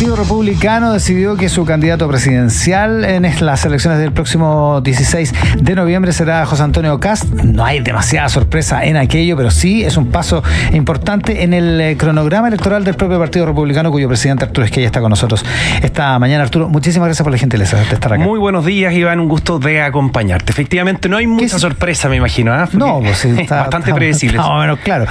Partido Republicano decidió que su candidato presidencial en las elecciones del próximo 16 de noviembre será José Antonio Kast. No hay demasiada sorpresa en aquello, pero sí es un paso importante en el cronograma electoral del propio Partido Republicano, cuyo presidente Arturo Esquella está con nosotros esta mañana. Arturo, muchísimas gracias por la gentileza de estar acá. Muy buenos días, Iván, un gusto de acompañarte. Efectivamente, no hay mucha sorpresa, me imagino. No, pues sí, está bastante predecible. Más o menos, claro.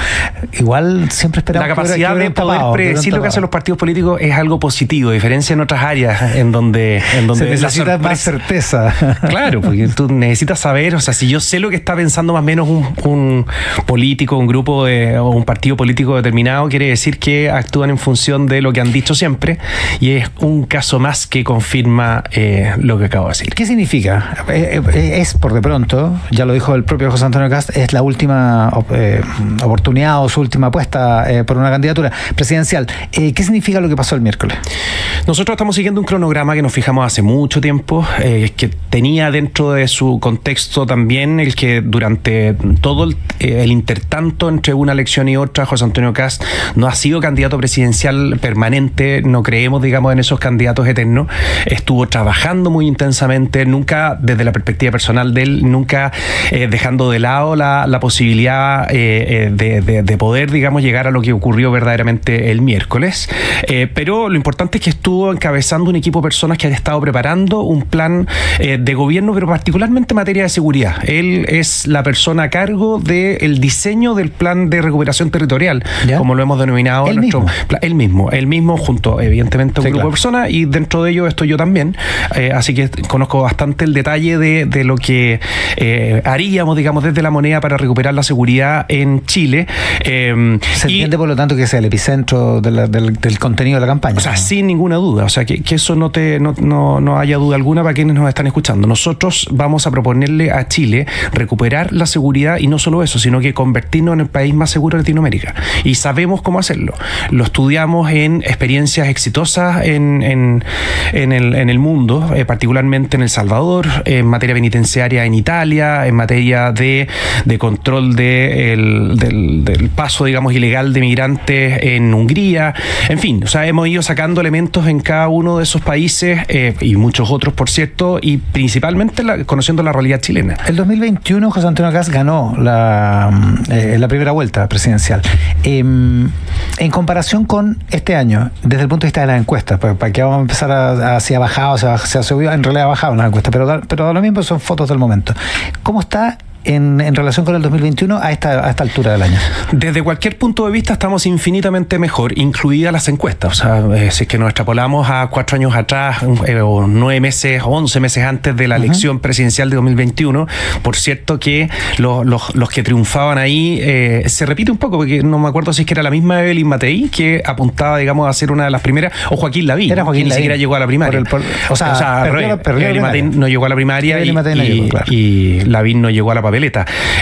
Igual siempre esperamos la capacidad de poder predecir lo que hacen los partidos políticos es algo positivo, a diferencia en otras áreas en donde se necesita más certeza. Claro, porque tú necesitas saber, o sea, si yo sé lo que está pensando más o menos un político, un grupo o un partido político determinado, quiere decir que actúan en función de lo que han dicho siempre, y es un caso más que confirma lo que acabo de decir. ¿Qué significa? Es por de pronto, ya lo dijo el propio José Antonio Kast, es la última oportunidad o su última apuesta por una candidatura presidencial. ¿Qué significa lo que pasó el miércoles? Nosotros estamos siguiendo un cronograma que nos fijamos hace mucho tiempo, que tenía dentro de su contexto también el que durante todo el intertanto entre una elección y otra, José Antonio Kast no ha sido candidato presidencial permanente, no creemos, digamos, en esos candidatos eternos. Estuvo trabajando muy intensamente, nunca, desde la perspectiva personal de él, nunca dejando de lado la posibilidad de poder, digamos, llegar a lo que ocurrió verdaderamente el miércoles. Pero lo importante es que estuvo encabezando un equipo de personas que han estado preparando un plan de gobierno, pero particularmente en materia de seguridad. Él es la persona a cargo del diseño del plan de recuperación territorial, ¿ya?, como lo hemos denominado. Él mismo, junto evidentemente a un grupo de personas, y dentro de ello estoy yo también. Así que conozco bastante el detalle de lo que haríamos, digamos, desde la moneda para recuperar la seguridad en Chile. Se entiende, por lo tanto, que sea el epicentro del contenido de la campaña. O sea, sin ninguna duda. O sea, que eso no haya duda alguna para quienes nos están escuchando. Nosotros vamos a proponerle a Chile recuperar la seguridad, y no solo eso, sino que convertirnos en el país más seguro de Latinoamérica. Y sabemos cómo hacerlo. Lo estudiamos en experiencias exitosas en el mundo, particularmente en El Salvador, en materia penitenciaria en Italia, en materia de control del paso, digamos, ilegal de migrantes en Hungría. En fin, o sea, hemos ido sacando elementos en cada uno de esos países, y muchos otros, por cierto, y principalmente conociendo la realidad chilena. El 2021 José Antonio Kast ganó la primera vuelta presidencial. En comparación con este año, desde el punto de vista de las encuestas, para que vamos a empezar si ha bajado, si ha subido, en realidad ha bajado las encuestas, pero lo mismo son fotos del momento. ¿Cómo está en relación con el 2021 a esta altura del año? Desde cualquier punto de vista estamos infinitamente mejor, incluidas las encuestas. O sea, si es que nos extrapolamos a 4 años atrás, o 9 meses, 11 meses antes de la elección presidencial de 2021, por cierto que los que triunfaban ahí, se repite un poco, porque no me acuerdo si es que era la misma Evelyn Matei, que apuntaba, digamos, a ser una de las primeras, o Joaquín Lavín, que ni siquiera llegó a la primaria. Evelyn Matei no llegó a la primaria, y Lavín no llegó a la papeleta.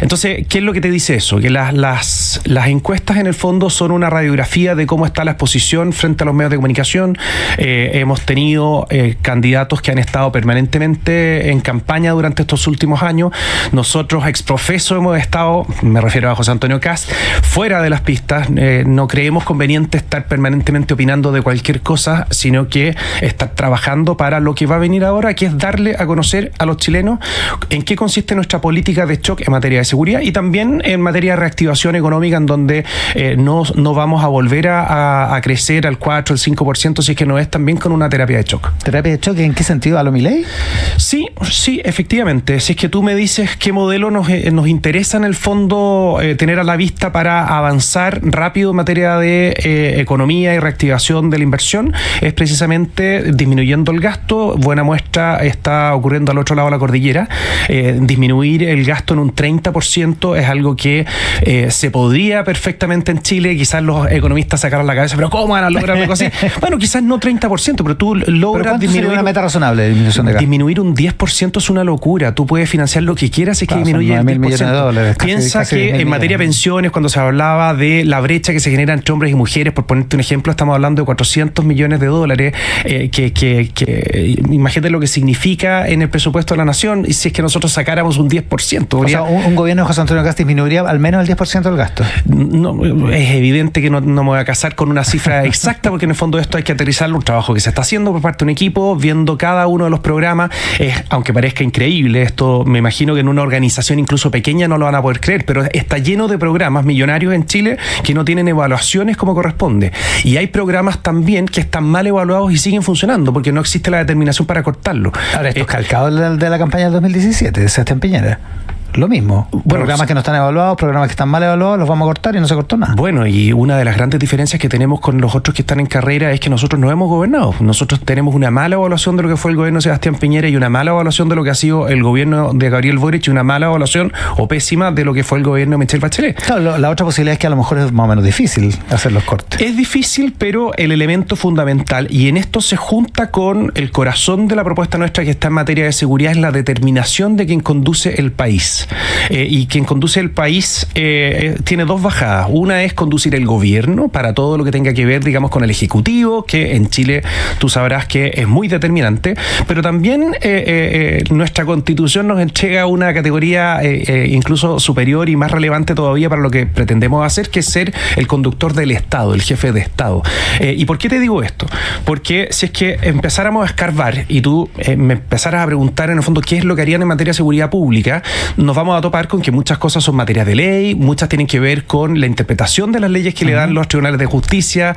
Entonces, ¿qué es lo que te dice eso? Que las encuestas, en el fondo, son una radiografía de cómo está la exposición frente a los medios de comunicación. Hemos tenido candidatos que han estado permanentemente en campaña durante estos últimos años. Nosotros, exprofeso, hemos estado, me refiero a José Antonio Kast, fuera de las pistas. No creemos conveniente estar permanentemente opinando de cualquier cosa, sino que estar trabajando para lo que va a venir ahora, que es darle a conocer a los chilenos en qué consiste nuestra política de shock en materia de seguridad, y también en materia de reactivación económica, en donde no vamos a volver a crecer al 4, el 5%, si es que no es también con una terapia de shock. ¿Terapia de shock en qué sentido? ¿A lo Milei? Sí, efectivamente. Si es que tú me dices qué modelo nos interesa en el fondo tener a la vista para avanzar rápido en materia de economía y reactivación de la inversión, es precisamente disminuyendo el gasto. Buena muestra está ocurriendo al otro lado de la cordillera. Disminuir el gasto en un 30% es algo que se podría perfectamente en Chile. Quizás los economistas sacaran la cabeza, pero ¿cómo van a lograr algo así? Bueno, quizás no 30%, pero tú logras disminuir una meta razonable de disminución de gasto. Disminuir un 10% es una locura. Tú puedes financiar lo que quieras si es que disminuye el 10%. Piensa que en materia de pensiones, cuando se hablaba de la brecha que se genera entre hombres y mujeres, por ponerte un ejemplo, estamos hablando de $400 millones, que imagínate lo que significa en el presupuesto de la nación, y si es que nosotros sacáramos un 10%, seguridad. O sea, un gobierno de José Antonio Kast disminuiría al menos el 10% del gasto. No, es evidente que no me voy a casar con una cifra exacta, porque en el fondo esto hay que aterrizarlo, un trabajo que se está haciendo por parte de un equipo, viendo cada uno de los programas. Aunque parezca increíble, esto me imagino que en una organización incluso pequeña no lo van a poder creer, pero está lleno de programas millonarios en Chile que no tienen evaluaciones como corresponde. Y hay programas también que están mal evaluados y siguen funcionando, porque no existe la determinación para cortarlo. Ahora, esto es calcado de la campaña del 2017 de Sebastián Piñera. Lo mismo. Programas que no están evaluados, programas que están mal evaluados, los vamos a cortar y no se cortó nada. Bueno, y una de las grandes diferencias que tenemos con los otros que están en carrera es que nosotros no hemos gobernado. Nosotros tenemos una mala evaluación de lo que fue el gobierno de Sebastián Piñera y una mala evaluación de lo que ha sido el gobierno de Gabriel Boric y una mala evaluación o pésima de lo que fue el gobierno de Michelle Bachelet. Claro, la otra posibilidad es que a lo mejor es más o menos difícil hacer los cortes. Es difícil, pero el elemento fundamental, y en esto se junta con el corazón de la propuesta nuestra que está en materia de seguridad, es la determinación de quien conduce el país. Y quien conduce el país tiene dos bajadas. Una es conducir el gobierno para todo lo que tenga que ver, digamos, con el Ejecutivo, que en Chile tú sabrás que es muy determinante, pero también nuestra Constitución nos entrega una categoría incluso superior y más relevante todavía para lo que pretendemos hacer, que es ser el conductor del Estado, el jefe de Estado. ¿Y por qué te digo esto? Porque si es que empezáramos a escarbar y tú me empezaras a preguntar en el fondo qué es lo que harían en materia de seguridad pública, nos vamos a topar con que muchas cosas son materias de ley, muchas tienen que ver con la interpretación de las leyes que le dan los tribunales de justicia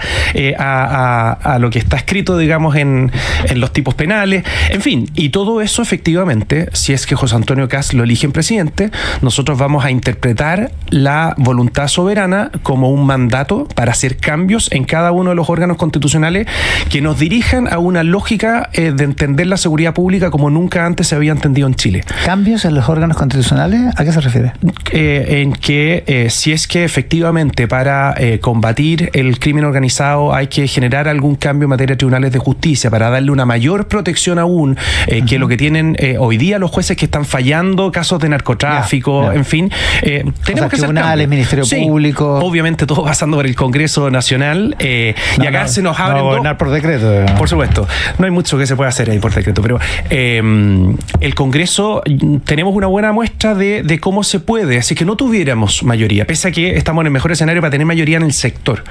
a lo que está escrito, digamos, en los tipos penales, en fin, y todo eso efectivamente, si es que José Antonio Kast lo eligen presidente, nosotros vamos a interpretar la voluntad soberana como un mandato para hacer cambios en cada uno de los órganos constitucionales que nos dirijan a una lógica de entender la seguridad pública como nunca antes se había entendido en Chile. ¿Cambios en los órganos constitucionales? ¿A qué se refiere? En que si es que efectivamente para combatir el crimen organizado hay que generar algún cambio en materia de tribunales de justicia para darle una mayor protección aún que lo que tienen hoy día los jueces que están fallando casos de narcotráfico, en fin, tenemos que hacer tribunales, Ministerio Público. Obviamente todo pasando por el Congreso Nacional y acá se nos abren gobernar por decreto. Por supuesto, no hay mucho que se pueda hacer ahí por decreto, pero el Congreso tenemos una buena muestra de cómo se puede, así que no tuviéramos mayoría, pese a que estamos en el mejor escenario para tener mayoría en el sector,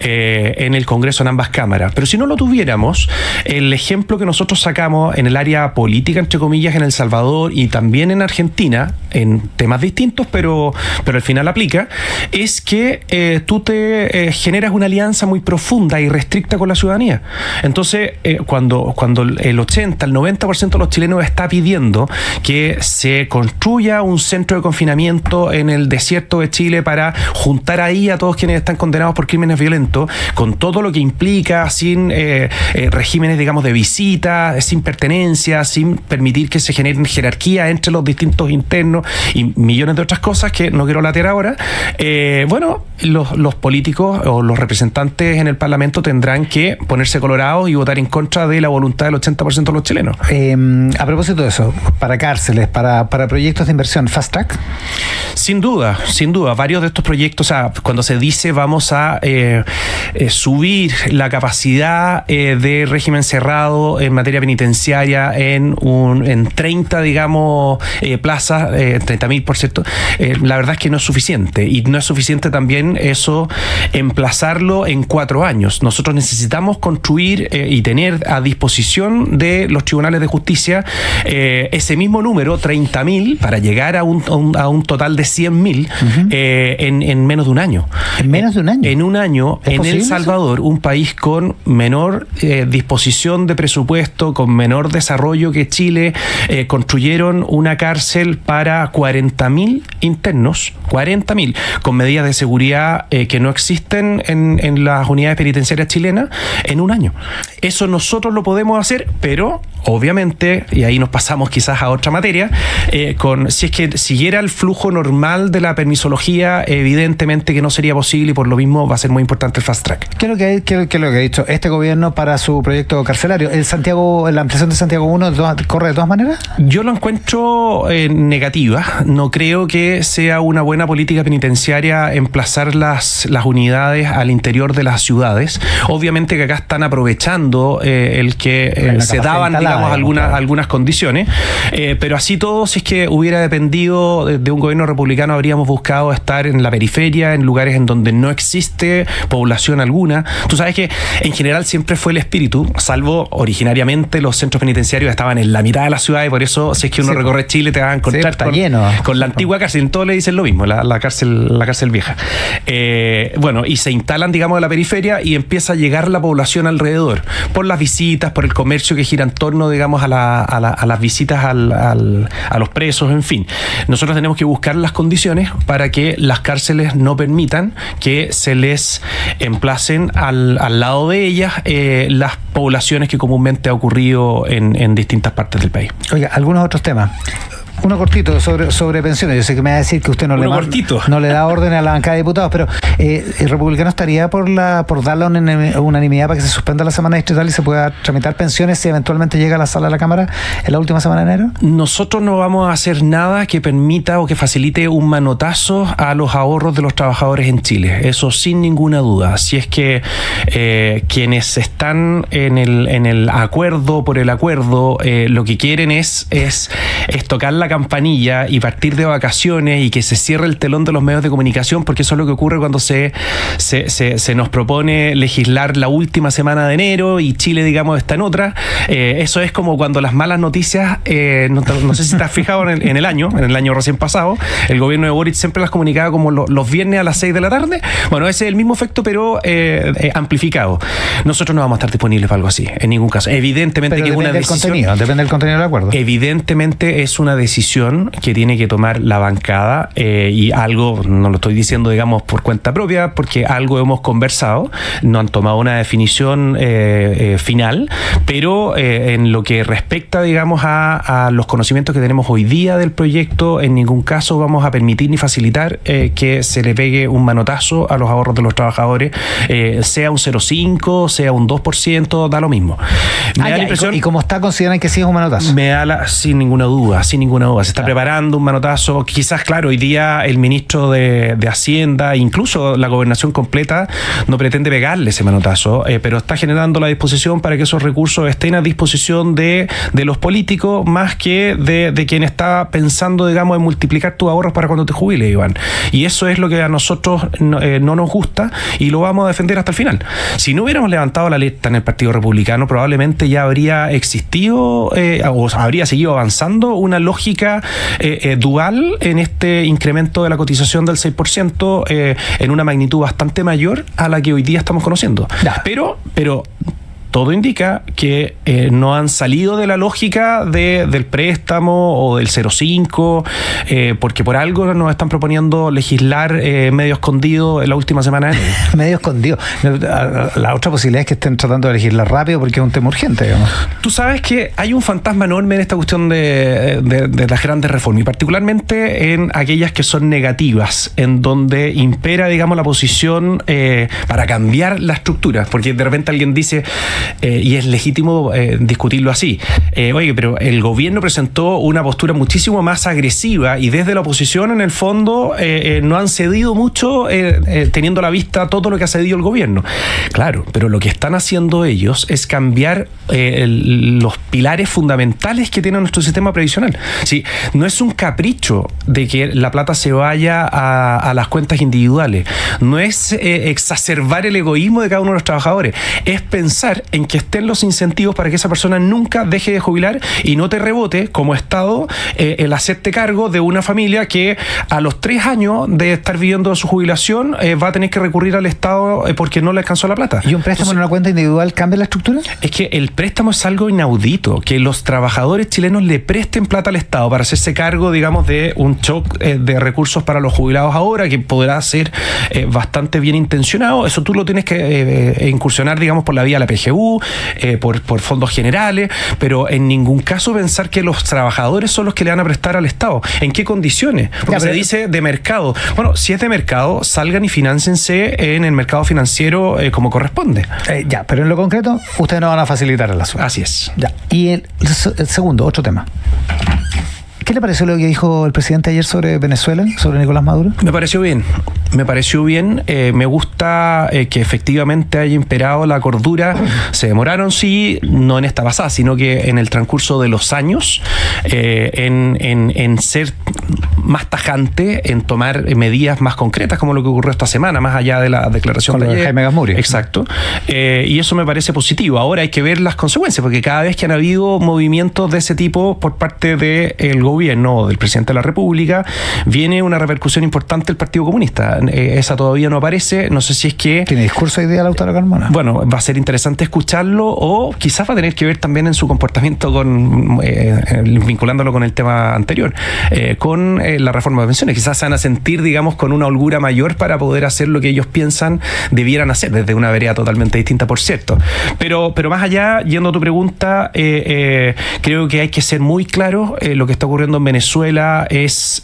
en el Congreso, en ambas cámaras. Pero si no lo tuviéramos, el ejemplo que nosotros sacamos en el área política, entre comillas, en El Salvador y también en Argentina, en temas distintos, pero al final aplica, es que tú te generas una alianza muy profunda y restricta con la ciudadanía. Entonces, cuando el 80, el 90% de los chilenos está pidiendo que se construya un centro de confinamiento en el desierto de Chile para juntar ahí a todos quienes están condenados por crímenes violentos, con todo lo que implica, sin regímenes, digamos, de visita, sin pertenencia, sin permitir que se generen jerarquía entre los distintos internos y millones de otras cosas que no quiero latear ahora. Bueno, los políticos o los representantes en el Parlamento tendrán que ponerse colorados y votar en contra de la voluntad del 80% de los chilenos. A propósito de eso, para cárceles, para proyectos de inversión, Fast Track. Sin duda. Varios de estos proyectos, o sea, cuando se dice vamos a subir la capacidad de régimen cerrado en materia penitenciaria en 30, digamos, plazas, 30.000, por cierto, la verdad es que no es suficiente. Y no es suficiente también eso, emplazarlo en 4 años. Nosotros necesitamos construir y tener a disposición de los tribunales de justicia ese mismo número, 30.000, para llegar a un total de 100.000 en menos de un año. ¿En menos de un año? En un año, en El Salvador, un país con menor disposición de presupuesto, con menor desarrollo que Chile, construyeron una cárcel para 40.000 internos, 40.000, con medidas de seguridad que no existen en las unidades penitenciarias chilenas en un año. Eso nosotros lo podemos hacer, pero obviamente, y ahí nos pasamos quizás a otra materia, si es que siguiera el flujo normal de la permisología, evidentemente que no sería posible y por lo mismo va a ser muy importante el Fast Track. ¿Qué es lo que ha dicho este gobierno para su proyecto carcelario? ¿La ampliación de Santiago 1 corre de todas maneras? Yo lo encuentro negativa. No creo que sea una buena política penitenciaria emplazar las unidades al interior de las ciudades. Obviamente que acá están aprovechando el que se daban, digamos, algunas condiciones, pero así todo, si es que hubiera dependido de un gobierno republicano, habríamos buscado estar en la periferia, en lugares en donde no existe población alguna. Tú sabes que en general siempre fue el espíritu, salvo originariamente los centros penitenciarios estaban en la mitad de la ciudad, y por eso si es que uno recorre Chile te vas a encontrar con la antigua cárcel. En todo le dicen lo mismo, la cárcel vieja. Bueno, y se instalan, digamos, en la periferia y empieza a llegar la población alrededor, por las visitas, por el comercio que gira en torno, digamos, a las visitas a los presos, en fin. Nosotros tenemos que buscar las condiciones para que las cárceles no permitan que se les emplacen al lado de ellas las poblaciones que comúnmente ha ocurrido en distintas partes del país. Oiga, algunos otros temas. Uno cortito sobre pensiones. Yo sé que me va a decir que usted no le da orden a la bancada de diputados, pero ¿el republicano estaría por darle una unanimidad para que se suspenda la semana distrital y se pueda tramitar pensiones si eventualmente llega a la sala de la Cámara en la última semana de enero? Nosotros no vamos a hacer nada que permita o que facilite un manotazo a los ahorros de los trabajadores en Chile. Eso sin ninguna duda. Si es que quienes están en el acuerdo por el acuerdo, lo que quieren es tocar la campanilla y partir de vacaciones y que se cierre el telón de los medios de comunicación, porque eso es lo que ocurre cuando se nos propone legislar la última semana de enero y Chile, digamos, está en otra. Eso es como cuando las malas noticias, no sé si te has fijado en el año recién pasado, el gobierno de Boric siempre las comunicaba como los viernes a las 6 de la tarde. Bueno, ese es el mismo efecto, pero amplificado. Nosotros no vamos a estar disponibles para algo así, en ningún caso. Evidentemente que es una decisión. Depende del contenido del acuerdo. Evidentemente es una decisión que tiene que tomar la bancada, y algo, no lo estoy diciendo, digamos, por cuenta propia, porque algo hemos conversado, no han tomado una definición final, pero en lo que respecta, digamos, a los conocimientos que tenemos hoy día del proyecto, en ningún caso vamos a permitir ni facilitar que se le pegue un manotazo a los ahorros de los trabajadores, sea un 0,5, sea un 2%, da lo mismo. Me da la impresión, ¿y cómo está, consideran que sí es un manotazo? Sin ninguna duda. Se está preparando un manotazo. Quizás, claro, hoy día el ministro de Hacienda, incluso la gobernación completa, no pretende pegarle ese manotazo, pero está generando la disposición para que esos recursos estén a disposición de los políticos, más que de quien está pensando, digamos, en multiplicar tus ahorros para cuando te jubiles, Iván. Y eso es lo que a nosotros no nos gusta y lo vamos a defender hasta el final. Si no hubiéramos levantado la alerta en el Partido Republicano, probablemente ya habría existido o habría seguido avanzando una lógica dual en este incremento de la cotización del 6%, en una magnitud bastante mayor a la que hoy día estamos conociendo. Pero todo indica que no han salido de la lógica del préstamo o del 0,5, porque por algo nos están proponiendo legislar medio escondido en la última semana. Medio escondido. La otra posibilidad es que estén tratando de legislar rápido porque es un tema urgente, digamos. Tú sabes que hay un fantasma enorme en esta cuestión de las grandes reformas, y particularmente en aquellas que son negativas, en donde impera, digamos, la posición para cambiar la estructura, porque de repente alguien dice, y es legítimo discutirlo así, oye, pero el gobierno presentó una postura muchísimo más agresiva y desde la oposición, en el fondo, no han cedido mucho, teniendo a la vista todo lo que ha cedido el gobierno. Claro, pero lo que están haciendo ellos es cambiar los pilares fundamentales que tiene nuestro sistema previsional. Sí, no es un capricho de que la plata se vaya a las cuentas individuales, no es exacerbar el egoísmo de cada uno de los trabajadores, es pensar en que estén los incentivos para que esa persona nunca deje de jubilar y no te rebote como Estado el hacerte cargo de una familia que a los 3 años de estar viviendo su jubilación va a tener que recurrir al Estado porque no le alcanzó la plata. ¿Y un préstamo en una cuenta individual cambia la estructura? Es que el préstamo es algo inaudito, que los trabajadores chilenos le presten plata al Estado para hacerse cargo, digamos, de un shock de recursos para los jubilados ahora, que podrá ser bastante bien intencionado. Eso tú lo tienes que incursionar, digamos, por la vía de la PGU, por fondos generales, pero en ningún caso pensar que los trabajadores son los que le van a prestar al Estado. ¿En qué condiciones? Porque se dice de mercado. Bueno, si es de mercado, salgan y financiense en el mercado financiero como corresponde. Pero en lo concreto, ustedes no van a facilitar el asunto. Así es. Y el segundo, otro tema. ¿Qué le pareció lo que dijo el presidente ayer sobre Venezuela, sobre Nicolás Maduro? Me pareció bien. Me pareció bien, me gusta que efectivamente haya imperado la cordura. Se demoraron, sí, no en esta pasada, sino que en el transcurso de los años, en ser más tajante, en tomar medidas más concretas, como lo que ocurrió esta semana, más allá de la declaración de Jaime Gazmuri. Exacto. Y eso me parece positivo. Ahora hay que ver las consecuencias, porque cada vez que han habido movimientos de ese tipo por parte del gobierno o del presidente de la República, viene una repercusión importante del Partido Comunista. Esa todavía no aparece, no sé si es que... ¿Tiene discurso hoy día Lautaro Carmona? Bueno, va a ser interesante escucharlo, o quizás va a tener que ver también en su comportamiento vinculándolo con el tema anterior, con la reforma de pensiones. Quizás se van a sentir, digamos, con una holgura mayor para poder hacer lo que ellos piensan debieran hacer, desde una vereda totalmente distinta, por cierto. Pero más allá, yendo a tu pregunta, creo que hay que ser muy claro. Lo que está ocurriendo en Venezuela es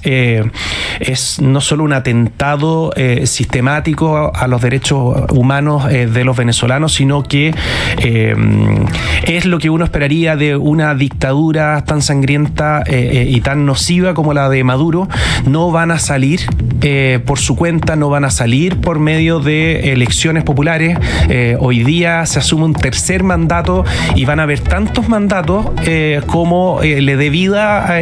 no solo un atentado sistemático a los derechos humanos de los venezolanos, sino que es lo que uno esperaría de una dictadura tan sangrienta y tan nociva como la de Maduro. No van a salir por su cuenta, no van a salir por medio de elecciones populares. Hoy día se asume un tercer mandato y van a haber tantos mandatos como le dé vida,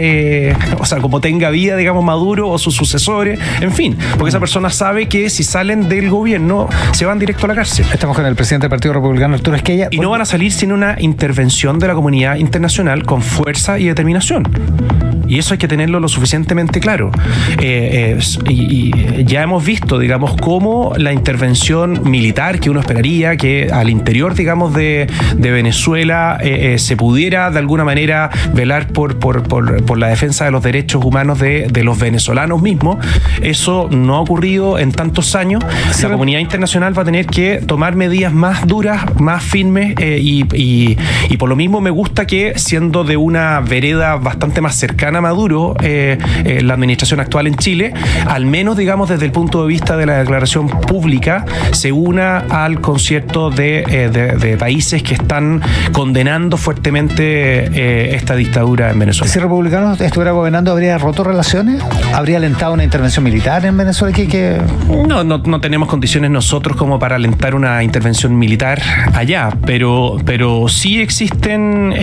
o sea, como tenga vida, digamos, Maduro o sus sucesores, en fin, porque esa persona sabe que si salen del gobierno se van directo a la cárcel. Estamos con el presidente del Partido Republicano, Arturo Esquella. Y no van a salir sin una intervención de la comunidad internacional con fuerza y determinación. Y eso hay que tenerlo lo suficientemente claro. Y ya hemos visto, digamos, cómo la intervención militar que uno esperaría que al interior, digamos, de Venezuela se pudiera de alguna manera velar por la defensa de los derechos humanos de los venezolanos mismos. Eso no ha ocurrido en tantos años. La comunidad internacional va a tener que tomar medidas más duras, más firmes, y por lo mismo me gusta que, siendo de una vereda bastante más cercana a Maduro, la administración actual en Chile, al menos, digamos, desde el punto de vista de la declaración pública, se una al concierto de países que están condenando fuertemente esta dictadura en Venezuela. Si el republicano estuviera gobernando, ¿habría roto relaciones? ¿Habría alentado una intervención militar en Venezuela? No tenemos condiciones nosotros como para alentar una intervención militar allá, pero sí existen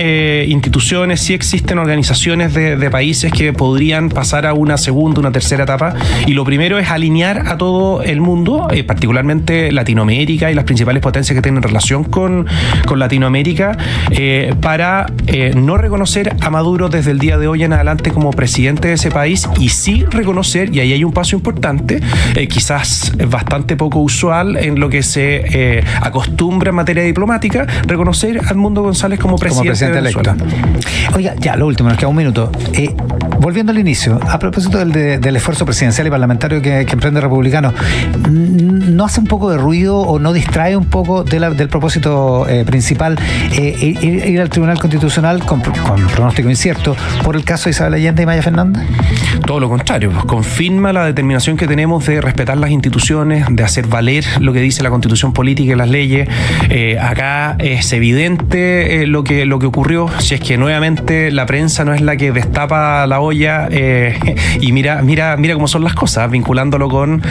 instituciones, sí existen organizaciones de países que podrían pasar a una segunda, una tercera etapa, y lo primero es alinear a todo el mundo, particularmente Latinoamérica y las principales potencias que tienen relación con Latinoamérica, para no reconocer a Maduro desde el día de hoy en adelante como presidente de ese país, y sí reconocer, y ahí hay un paso importante, quizás bastante poco usual en lo que se acostumbra en materia diplomática, reconocer a Edmundo González como presidente electo. Oiga, ya, lo último, nos queda un minuto. Volviendo al inicio, a propósito del esfuerzo presidencial y parlamentario que emprende Republicano, ¿no hace un poco de ruido o no distrae un poco del propósito principal ir al Tribunal Constitucional con pronóstico incierto por el caso de Isabel Allende y Maya Fernández? Todo lo contrario, confirma la determinación que tenemos de respetar las instituciones, de hacer valer lo que dice la Constitución política y las leyes. Acá es evidente lo que ocurrió. Si es que nuevamente la prensa no es la que destapa la olla, y mira cómo son las cosas, vinculándolo con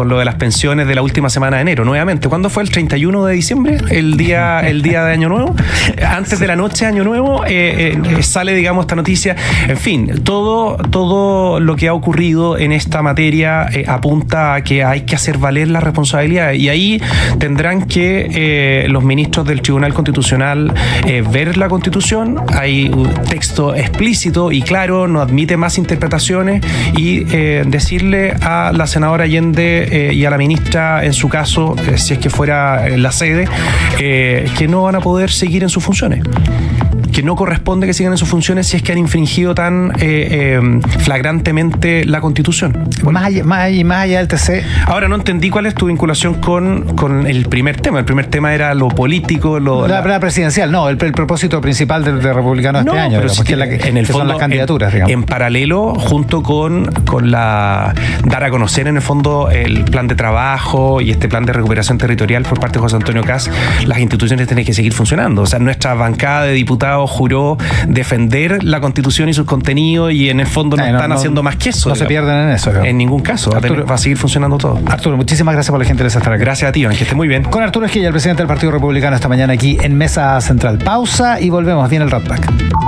lo de las pensiones de la última semana de enero. Nuevamente, ¿cuándo fue? ¿El 31 de diciembre? El día de Año Nuevo. Antes de la noche de Año Nuevo sale, digamos, esta noticia. En fin, todo lo que ha ocurrido en esta materia apunta a que hay que hacer valer las responsabilidades, y ahí tendrán que los ministros del Tribunal Constitucional ver la Constitución. Hay un texto explícito y claro, no admite más interpretaciones, y decirle a la senadora Allende y a la ministra, en su caso, si es que fuera la sede, que no van a poder seguir en sus funciones, que no corresponde que sigan en sus funciones si es que han infringido tan flagrantemente la Constitución. Más allá del TC. Ahora, no entendí cuál es tu vinculación con el primer tema. El primer tema era lo político, la presidencial, no, el propósito principal del republicano este año, pero porque en el fondo son las candidaturas, digamos. En paralelo, junto con dar a conocer en el fondo el plan de trabajo y este plan de recuperación territorial por parte de José Antonio Kast, las instituciones tienen que seguir funcionando. O sea, nuestra bancada de diputados juró defender la Constitución y sus contenidos, y en el fondo no están haciendo más que eso. No se pierdan en eso. En ningún caso. Va a seguir funcionando todo. Arturo, muchísimas gracias por la gentileza de estar aquí. Gracias a ti, Iván, que esté muy bien. Con Arturo Esquilla, el presidente del Partido Republicano, esta mañana aquí en Mesa Central. Pausa y volvemos. Viene el Rat Pack.